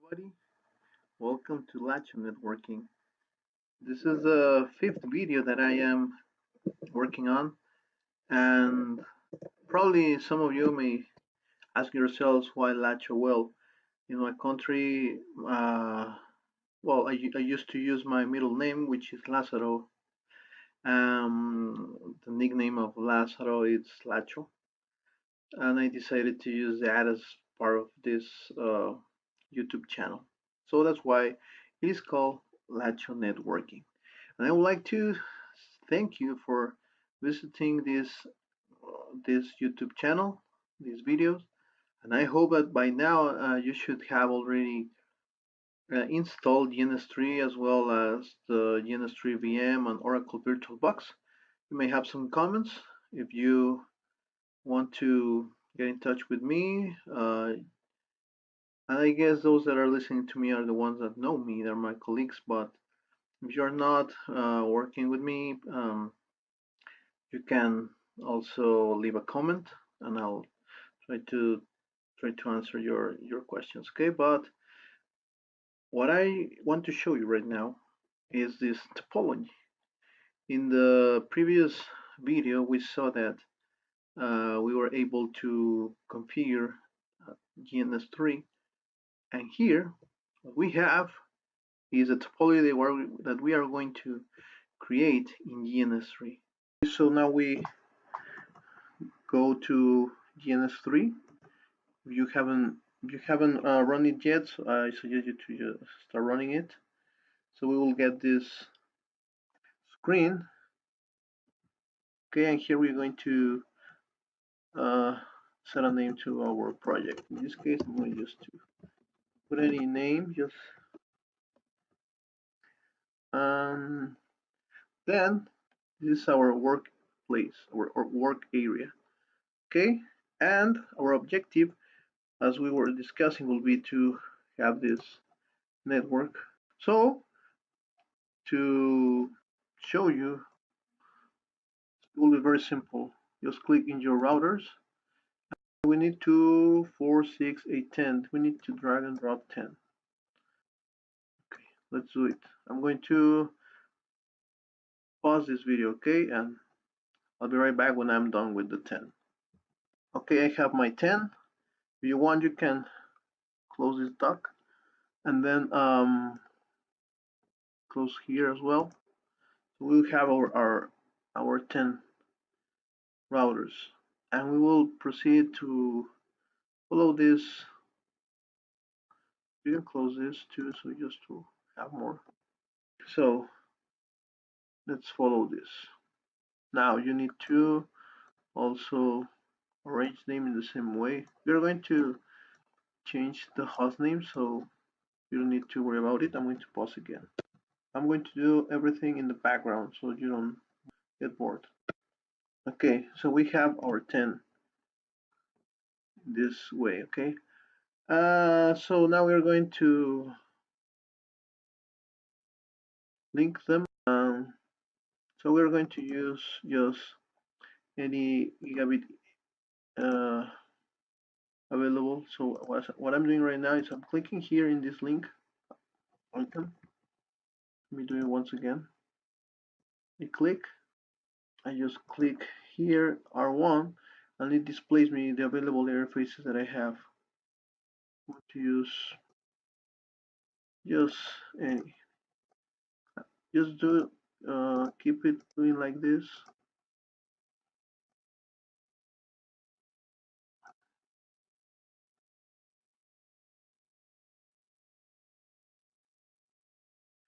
everybody. Welcome to Lacho Networking. This is the fifth video that I am working on, and probably some of you may ask yourselves why Lacho. Well, in my country, I used to use my middle name, which is Lazaro. The nickname of Lazaro is Lacho, and I decided to use that as part of this uh, YouTube channel. So that's why it is called Lacho Networking. And I would like to thank you for visiting this YouTube channel, these videos. And I hope that by now you should have already installed GNS3 as well as the GNS3 VM and Oracle VirtualBox. You may have some comments if you want to get in touch with me. And I guess those that are listening to me are the ones that know me, they're my colleagues. But if you're not working with me, you can also leave a comment, and I'll try to answer your questions. Okay, but what I want to show you right now is this topology. In the previous video, we saw that we were able to configure GNS3, and here what we have is a topology that we are going to create in GNS3. So now we go to GNS3. If you haven't run it yet, so I suggest you to just start running it. So we will get this screen. Okay, and here we're going to set a name to our project. In this case, I'm going just to put any name, just then this is our workplace, our work area. Okay, and our objective, as we were discussing, will be to have this network. So to show you, it will be very simple. Just click in your routers. We need 2, 4, 6, 8, 10. We need to drag and drop 10. Okay, let's do it. I'm going to pause this video, okay, and I'll be right back when I'm done with the 10. Okay, I have my 10. If you want, you can close this dock and then close here as well. So we'll have our 10 routers, and we will proceed to follow this. You can close this too, so just to have more. So let's follow this. Now you need to also arrange them in the same way. We're going to change the host name, so you don't need to worry about it. I'm going to pause again. I'm going to do everything in the background so you don't get bored. Okay, so we have our 10 this way. Okay, so now we're going to link them. So we're going to use just any gigabit available. So what I'm doing right now is I'm clicking here in this link icon. Let me do it once again. I click, I just click here R1, and it displays me the available interfaces that I have. I'm going to use just any. Just do keep it doing like this.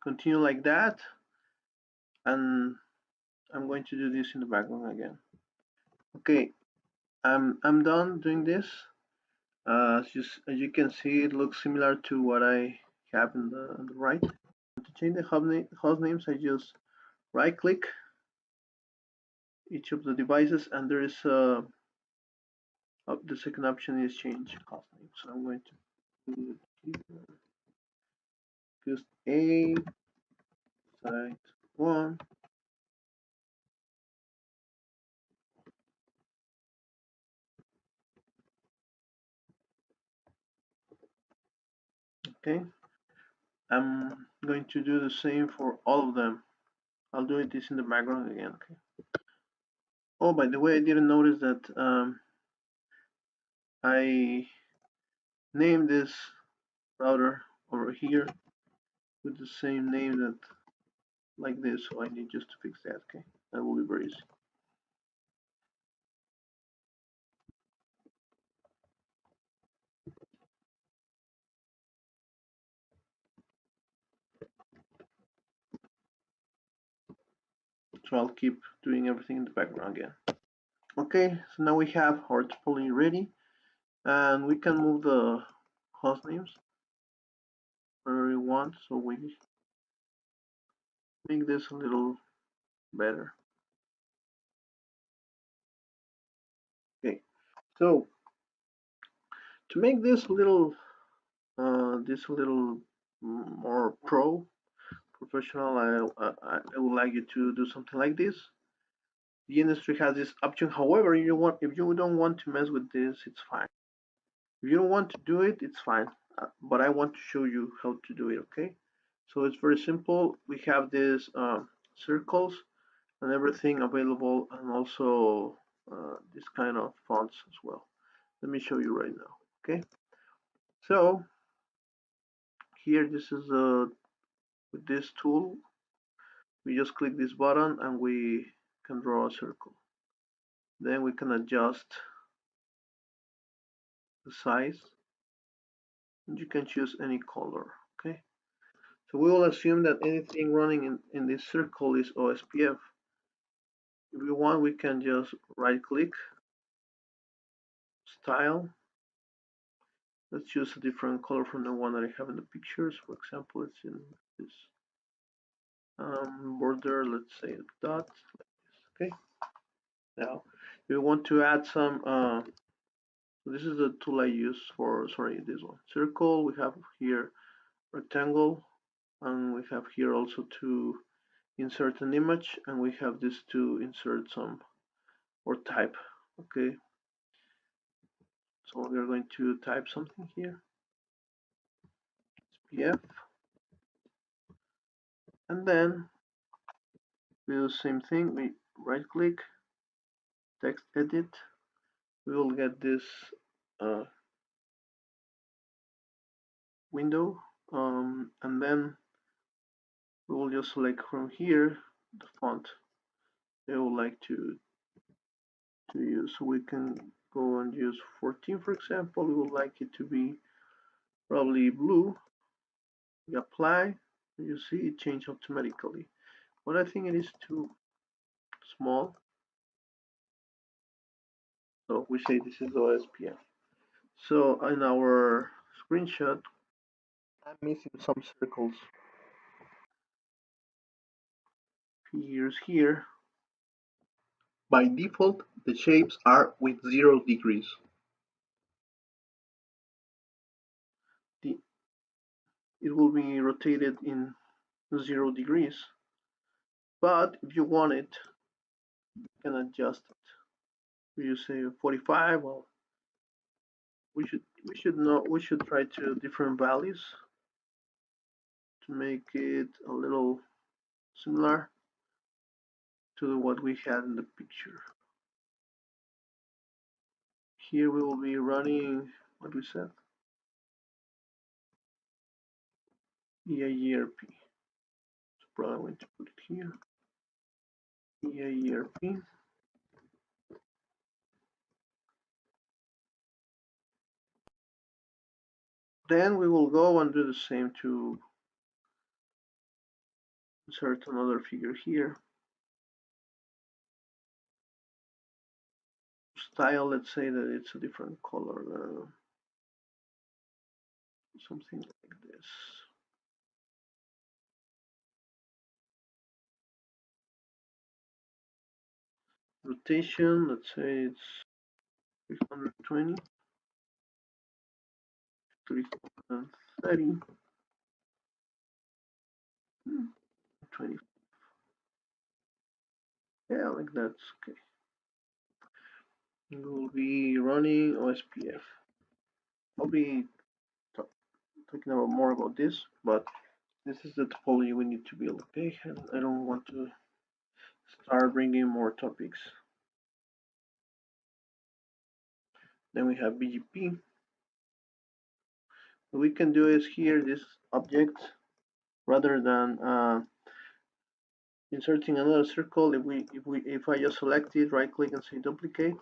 Continue like that, and I'm going to do this in the background again. Okay, I'm done doing this. As you can see, it looks similar to what I have on the right. To change the host names, I just right click each of the devices, and there is the second option is change host name. So I'm going to just A site 1. Okay, I'm going to do the same for all of them. I'll do this in the background again. Okay. Oh, by the way, I didn't notice that I named this router over here with the same name that like this, so I need just to fix that. Okay, that will be very easy. So I'll keep doing everything in the background again. Okay, so now we have our topology ready, and we can move the host names wherever we want, so we make this a little better. Okay, so to make this a little more professional, I would like you to do something like this. GNS3 has this option. However, if you don't want to mess with this, it's fine. If you don't want to do it, it's fine. But I want to show you how to do it. Okay. So it's very simple. We have these circles and everything available, and also this kind of fonts as well. Let me show you right now. Okay. So here, this is with this tool, we just click this button and we can draw a circle. Then we can adjust the size, and you can choose any color. Okay. So we will assume that anything running in this circle is OSPF. If we want, we can just right click, style. Let's choose a different color from the one that I have in the pictures. For example, it's in this border, let's say a dot, like this. Okay. Now, if we want to add some, this is the tool I use for, sorry, this one. Circle, we have here rectangle, and we have here also to insert an image, and we have this to insert some or type. Okay, so we're going to type something here, SPF, and then we do the same thing. We right click, text edit. We will get this uh, window, and then we will just select from here the font I would like to use. So we can go and use 14, for example. We would like it to be probably blue. We apply, you see it changed automatically. But I think it is too small, so we say this is OSPF. So in our screenshot, I'm missing some circles. Here's here. By default, the shapes are with 0 degrees. The, it will be rotated in 0 degrees. But if you want it, you can adjust it. If you say 45, well, we should try to different values to make it a little similar to what we had in the picture. Here we will be running what we said, EIERP. So probably I'm going to put it here, EIERP. Then we will go and do the same to insert another figure here. Style, let's say that it's a different color, something like this. Rotation, let's say it's 320, 330, 20. Yeah, like that's okay. We will be running OSPF. I'll be talking about more about this, but this is the topology we need to build. Okay, and I don't want to start bringing more topics. Then we have BGP. What we can do is here this object, rather than inserting another circle, if I just select it, right click and say duplicate,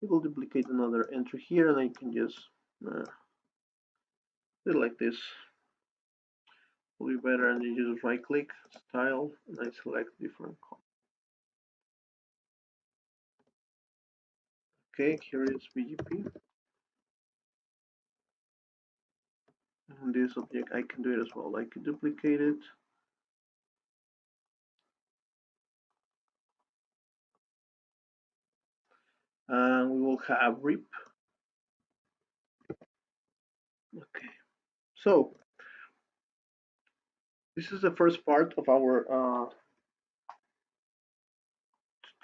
it will duplicate another entry here, and I can just do it like this. Will be better, and you just right click, style, and I select different color. Okay, here is BGP. And this object, I can do it as well. I can duplicate it. And we will have RIP. Okay, so this is the first part of our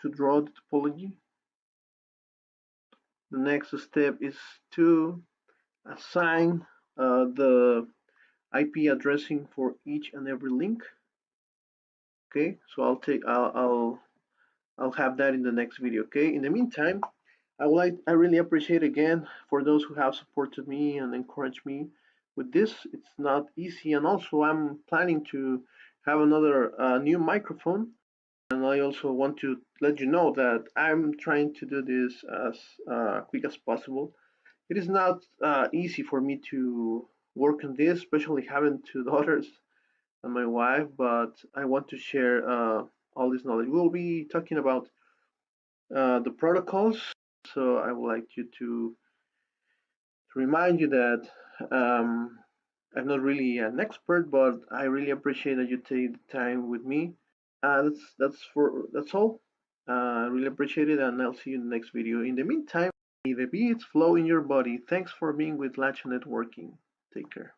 to draw the topology. The next step is to assign the IP addressing for each and every link. Okay, so I'll have that in the next video. Okay, in the meantime, I really appreciate again for those who have supported me and encouraged me with this. It's not easy, and also I'm planning to have another new microphone, and I also want to let you know that I'm trying to do this as quick as possible. It is not easy for me to work on this, especially having two daughters and my wife, but I want to share all this knowledge. We'll be talking about the protocols. So I would like you to remind you that I'm not really an expert, but I really appreciate that you take the time with me. That's all. I really appreciate it, and I'll see you in the next video. In the meantime, may the beats flow in your body. Thanks for being with Lacho Networking. Take care.